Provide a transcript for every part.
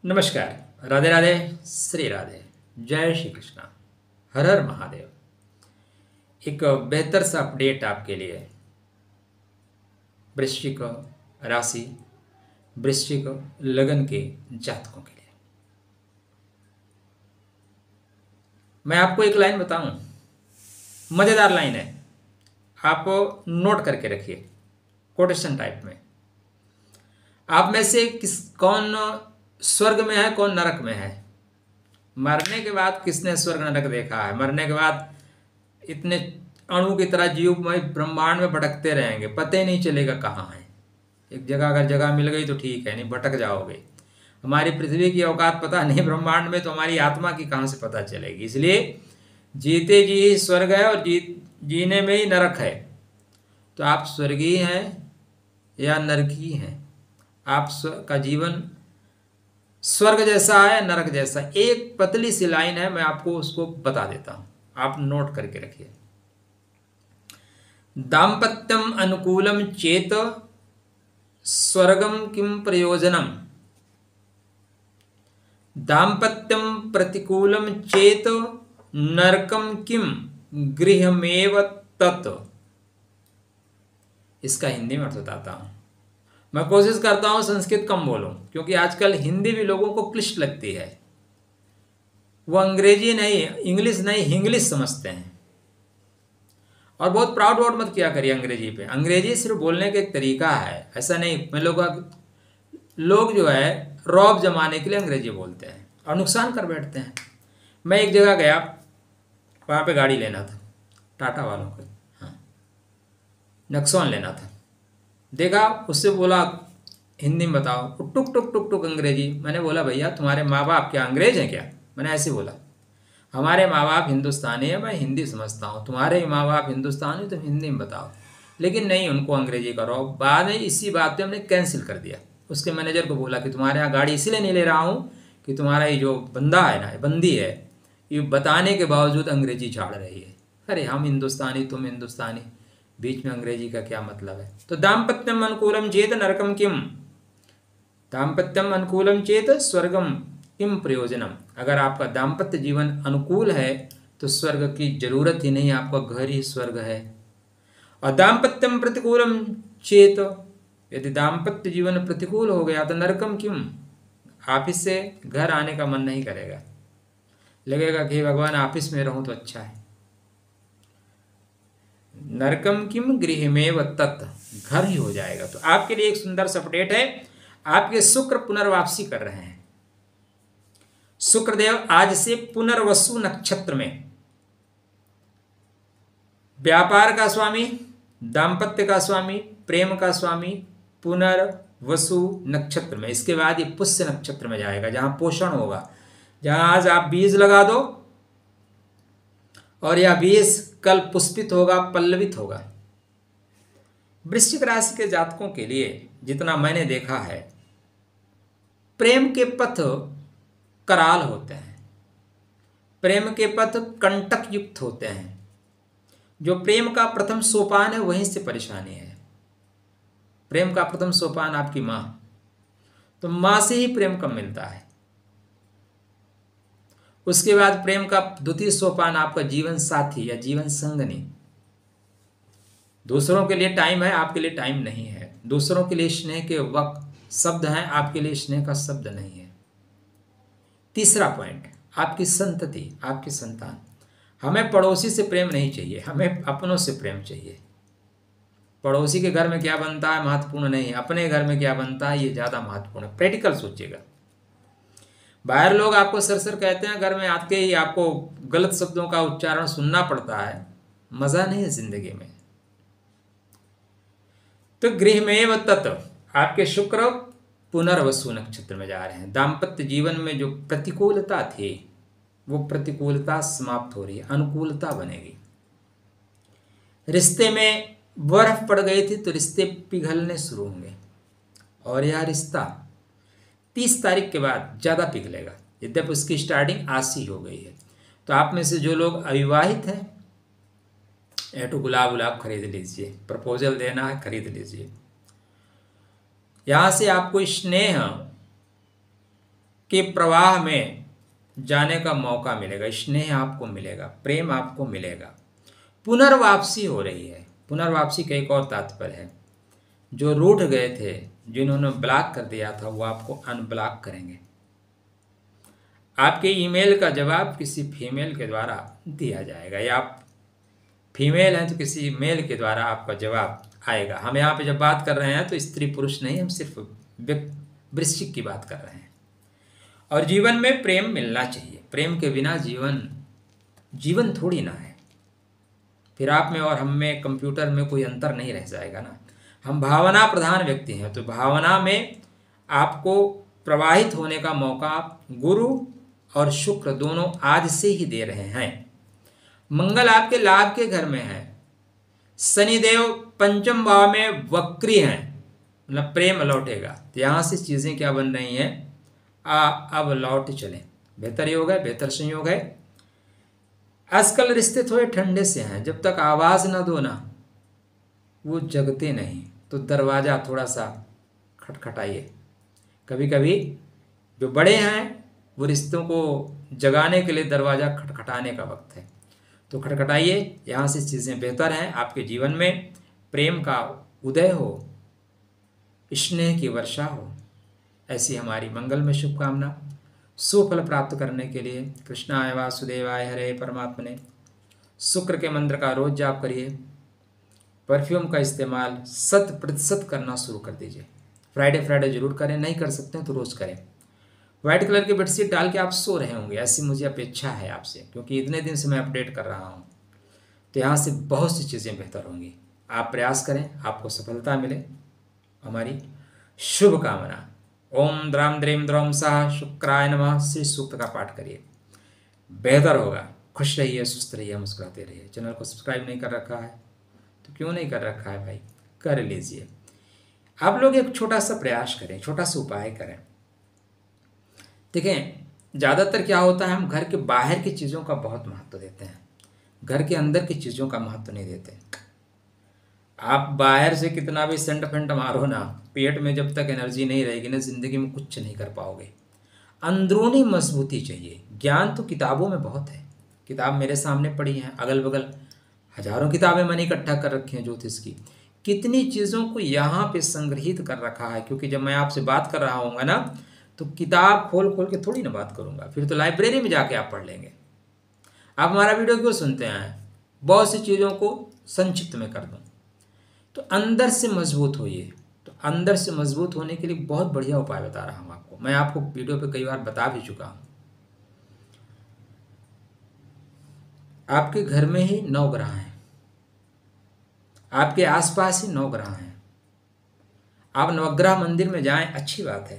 नमस्कार, राधे राधे, श्री राधे, जय श्री कृष्णा, हर हर महादेव। एक बेहतर सा अपडेट आपके लिए वृश्चिक राशि, वृश्चिक लगन के जातकों के लिए। मैं आपको एक लाइन बताऊं, मज़ेदार लाइन है, आप नोट करके रखिए, कोटेशन टाइप में। आप में से कौन स्वर्ग में है, कौन नरक में है? मरने के बाद किसने स्वर्ग नरक देखा है? मरने के बाद इतने अणु की तरह जीवमय ब्रह्मांड में भटकते रहेंगे, पता ही नहीं चलेगा कहाँ है। एक जगह अगर जगह मिल गई तो ठीक है, नहीं भटक जाओगे। हमारी पृथ्वी की औकात पता नहीं, ब्रह्मांड में तो हमारी आत्मा की कहाँ से पता चलेगी। इसलिए जीते जी ही स्वर्ग है और जीने में ही नरक है। तो आप स्वर्गीय हैं या नरकीय हैं? आप का जीवन स्वर्ग जैसा है, नरक जैसा? एक पतली सी लाइन है, मैं आपको उसको बता देता हूं, आप नोट करके रखिए। दाम्पत्यम अनुकूलम चेत स्वर्गम किम प्रयोजनम, दाम्पत्यम प्रतिकूलम चेत नरकम किम गृहमेव तत्। इसका हिंदी में अर्थ बताता हूं। मैं कोशिश करता हूं संस्कृत कम बोलूं, क्योंकि आजकल हिंदी भी लोगों को क्लिष्ट लगती है। वो अंग्रेजी नहीं, इंग्लिश नहीं, हिंग्लिश समझते हैं। और बहुत प्राउड वाउड मत किया करिए अंग्रेजी पे। अंग्रेजी सिर्फ बोलने का एक तरीका है, ऐसा नहीं। मैं लोग जो है रौब जमाने के लिए अंग्रेजी बोलते हैं और नुकसान कर बैठते हैं। मैं एक जगह गया, वहाँ पे गाड़ी लेना था, टाटा वालों को, हाँ, नेक्सॉन लेना था। देखा, उससे बोला हिंदी में बताओ, टुक टुक टुक टुक अंग्रेजी। मैंने बोला भैया तुम्हारे माँ बाप क्या अंग्रेज हैं क्या? मैंने ऐसे बोला। हमारे माँ बाप हिंदुस्तानी है, मैं हिंदी समझता हूँ, तुम्हारे माँ बाप हिंदुस्तानी, तुम हिंदी में बताओ। लेकिन नहीं, उनको अंग्रेजी का रौब। बाद में इसी बात पे हमने कैंसिल कर दिया। उसके मैनेजर को बोला कि तुम्हारे यहाँ गाड़ी इसीलिए नहीं ले रहा हूँ कि तुम्हारा ये जो बंदा है ना, बंदी है, ये बताने के बावजूद अंग्रेजी झाड़ रही है। अरे हम हिंदुस्तानी, तुम हिंदुस्तानी, बीच में अंग्रेजी का क्या मतलब है? तो दाम्पत्यम अनुकूलम चेत नरकम किम, दाम्पत्यम अनुकूलम चेत स्वर्गम किम प्रयोजनम। अगर आपका दाम्पत्य जीवन अनुकूल है तो स्वर्ग की जरूरत ही नहीं, आपका घर ही स्वर्ग है। और दाम्पत्यम प्रतिकूलम चेत, यदि दाम्पत्य जीवन प्रतिकूल हो गया तो नरकम किम, ऑफिस से घर आने का मन नहीं करेगा, लगेगा कि भगवान ऑफिस में रहूं तो अच्छा है। नरकम किम गृहमेव तत्, घर ही हो जाएगा। तो आपके लिए एक सुंदर सा अपडेट है, आपके शुक्र पुनर्वापसी कर रहे हैं। शुक्रदेव आज से पुनर्वसु नक्षत्र में, व्यापार का स्वामी, दाम्पत्य का स्वामी, प्रेम का स्वामी, पुनर्वसु नक्षत्र में। इसके बाद ये पुष्य नक्षत्र में जाएगा, जहां पोषण होगा, जहां आज आप बीज लगा दो और यह बीज कल पुष्पित होगा, पल्लवित होगा। वृश्चिक राशि के जातकों के लिए जितना मैंने देखा है, प्रेम के पथ कराल होते हैं, प्रेम के पथ कंटक युक्त होते हैं। जो प्रेम का प्रथम सोपान है वहीं से परेशानी है। प्रेम का प्रथम सोपान आपकी माँ, तो माँ से ही प्रेम कम मिलता है। उसके बाद प्रेम का द्वितीय सोपान आपका जीवन साथी या जीवन संगनी। दूसरों के लिए टाइम है, आपके लिए टाइम नहीं है। दूसरों के लिए स्नेह के वक्त शब्द हैं, आपके लिए स्नेह का शब्द नहीं है। तीसरा पॉइंट, आपकी संतति, आपकी संतान। हमें पड़ोसी से प्रेम नहीं चाहिए, हमें अपनों से प्रेम चाहिए। पड़ोसी के घर में क्या बनता है महत्वपूर्ण नहीं, अपने घर में क्या बनता है ये ज़्यादा महत्वपूर्ण है। प्रैक्टिकल सोचिएगा। बाहर लोग आपको सर कहते हैं, घर में आके ही आपको गलत शब्दों का उच्चारण सुनना पड़ता है, मज़ा नहीं है जिंदगी में। तो गृहमेव तत्, आपके शुक्र पुनर्वसु नक्षत्र में जा रहे हैं। दाम्पत्य जीवन में जो प्रतिकूलता थी वो प्रतिकूलता समाप्त हो रही है, अनुकूलता बनेगी। रिश्ते में बर्फ पड़ गई थी तो रिश्ते पिघलने शुरू होंगे, और यह रिश्ता 30 तारीख के बाद ज़्यादा पिघलेगा, यद्यपि उसकी स्टार्टिंग आज से हो गई है। तो आप में से जो लोग अविवाहित हैं, एक गुलाब खरीद लीजिए, प्रपोजल देना है खरीद लीजिए। यहाँ से आपको स्नेह के प्रवाह में जाने का मौका मिलेगा, स्नेह आपको मिलेगा, प्रेम आपको मिलेगा। पुनर्वापसी हो रही है। पुनर्वापसी का एक और तात्पर्य है, जो रूठ गए थे, जिन्होंने ब्लॉक कर दिया था, वो आपको अनब्लॉक करेंगे। आपके ईमेल का जवाब किसी फीमेल के द्वारा दिया जाएगा, या आप फीमेल हैं तो किसी मेल के द्वारा आपका जवाब आएगा। हम यहाँ पे जब बात कर रहे हैं तो स्त्री पुरुष नहीं, हम सिर्फ वृश्चिक की बात कर रहे हैं। और जीवन में प्रेम मिलना चाहिए। प्रेम के बिना जीवन थोड़ी ना है। फिर आप में और हम में, कंप्यूटर में कोई अंतर नहीं रह जाएगा ना। हम भावना प्रधान व्यक्ति हैं, तो भावना में आपको प्रवाहित होने का मौका गुरु और शुक्र दोनों आज से ही दे रहे हैं। मंगल आपके लाभ के घर में है। शनिदेव पंचम भाव में वक्री हैं, मतलब प्रेम लौटेगा। तो यहाँ से चीज़ें क्या बन रही हैं, अब लौट चलें। बेहतर योग है, बेहतर संयोग है। आजकल रिश्ते थोड़े ठंडे से हैं। जब तक आवाज़ ना दो ना, वो जगते नहीं। तो दरवाज़ा थोड़ा सा खटखटाइए। कभी कभी जो बड़े हैं वो रिश्तों को जगाने के लिए दरवाज़ा खटखटाने का वक्त है, तो खटखटाइए। यहाँ से चीज़ें बेहतर हैं। आपके जीवन में प्रेम का उदय हो, स्नेह की वर्षा हो, ऐसी हमारी मंगल में शुभकामना। सुफल प्राप्त करने के लिए कृष्णाय वासुदेवाय हरे परमात्मने शुक्र के मंत्र का रोज जाप करिए। परफ्यूम का इस्तेमाल 100% करना शुरू कर दीजिए। फ्राइडे जरूर करें, नहीं कर सकते हैं तो रोज़ करें। वाइट कलर की बेडशीट डाल के आप सो रहे होंगे, ऐसी मुझे अपेक्षा है आपसे, क्योंकि इतने दिन से मैं अपडेट कर रहा हूँ। तो यहाँ से बहुत सी चीज़ें बेहतर होंगी। आप प्रयास करें, आपको सफलता मिले, हमारी शुभकामना। ओम द्राम द्रीम द्रौम साह शुक्राय नमः श्री सूक्त का पाठ करिए, बेहतर होगा। खुश रहिए, सुस्त रहिए, मुस्कुराते रहिए। चैनल को सब्सक्राइब नहीं कर रखा है तो क्यों नहीं कर रखा है भाई, कर लीजिए। आप लोग एक छोटा सा प्रयास करें, छोटा सा उपाय करें। देखें, ज़्यादातर क्या होता है, हम घर के बाहर की चीज़ों का बहुत महत्व देते हैं, घर के अंदर की चीज़ों का महत्व नहीं देते। आप बाहर से कितना भी सेंट फेंट मारो ना, पेट में जब तक एनर्जी नहीं रहेगी ना, ज़िंदगी में कुछ नहीं कर पाओगे। अंदरूनी मजबूती चाहिए। ज्ञान तो किताबों में बहुत है, किताब मेरे सामने पड़ी हैं, अगल बगल हजारों किताबें मैंने इकट्ठा कर रखी हैं ज्योतिष की। कितनी चीज़ों को यहाँ पे संग्रहित कर रखा है, क्योंकि जब मैं आपसे बात कर रहा हूँगा ना, तो किताब खोल खोल के थोड़ी ना बात करूँगा, फिर तो लाइब्रेरी में जाके आप पढ़ लेंगे। आप हमारा वीडियो क्यों सुनते हैं, बहुत सी चीज़ों को संक्षिप्त में कर दूँ। तो अंदर से मजबूत होइए। तो अंदर से मजबूत होने के लिए बहुत बढ़िया उपाय बता रहा हूँ आपको। मैं आपको वीडियो पे कई बार बता भी चुका हूँ। आपके घर में ही 9 ग्रह हैं, आपके आसपास ही 9 ग्रह हैं। आप नवग्रह मंदिर में जाएं, अच्छी बात है,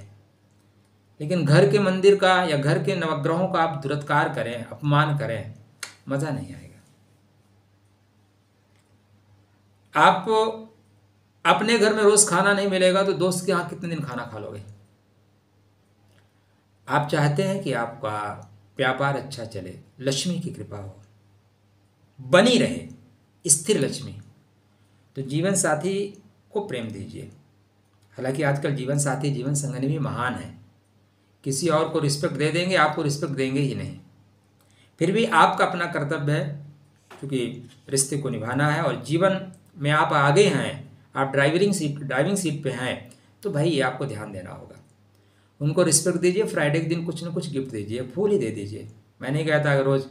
लेकिन घर के मंदिर का या घर के नवग्रहों का आप दुरत्कार करें, अपमान करें, मज़ा नहीं आएगा। आप अपने घर में रोज़ खाना नहीं मिलेगा तो दोस्त के यहाँ कितने दिन खाना खा लोगे। आप चाहते हैं कि आपका व्यापार अच्छा चले, लक्ष्मी की कृपा हो, बनी रहे स्थिर लक्ष्मी, तो जीवन साथी को प्रेम दीजिए। हालांकि आजकल जीवन साथी, जीवन संगनी भी महान है। किसी और को रिस्पेक्ट दे देंगे, आपको रिस्पेक्ट देंगे ही नहीं। फिर भी आपका अपना कर्तव्य है, क्योंकि रिश्ते को निभाना है। और जीवन में आप आगे हैं, आप ड्राइविंग सीट पे हैं, तो भाई ये आपको ध्यान देना होगा। उनको रिस्पेक्ट दीजिए। फ्राइडे के दिन कुछ ना कुछ गिफ्ट दीजिए, फूल ही दे दीजिए। मैं नहीं कहता अगर रोज़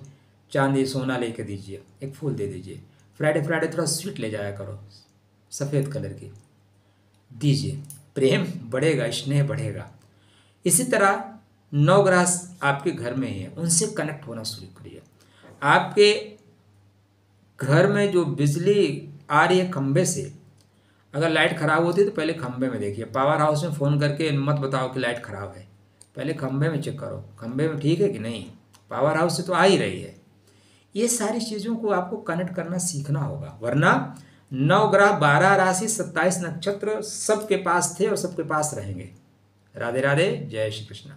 चांदी सोना लेके दीजिए, एक फूल दे दीजिए। फ्राइडे थोड़ा स्वीट ले जाया करो, सफ़ेद कलर की दीजिए। प्रेम बढ़ेगा, स्नेह बढ़ेगा। इसी तरह 9 ग्रह आपके घर में ही है, उनसे कनेक्ट होना शुरू करिए। आपके घर में जो बिजली आ रही है खंबे से, अगर लाइट ख़राब होती है तो पहले खंबे में देखिए। पावर हाउस में फ़ोन करके मत बताओ कि लाइट ख़राब है, पहले खंबे में चेक करो, खंबे में ठीक है कि नहीं, पावर हाउस से तो आ ही रही है। ये सारी चीज़ों को आपको कनेक्ट करना सीखना होगा, वरना 9 ग्रह 12 राशि 27 नक्षत्र सबके पास थे और सबके पास रहेंगे। राधे राधे, जय श्री कृष्ण।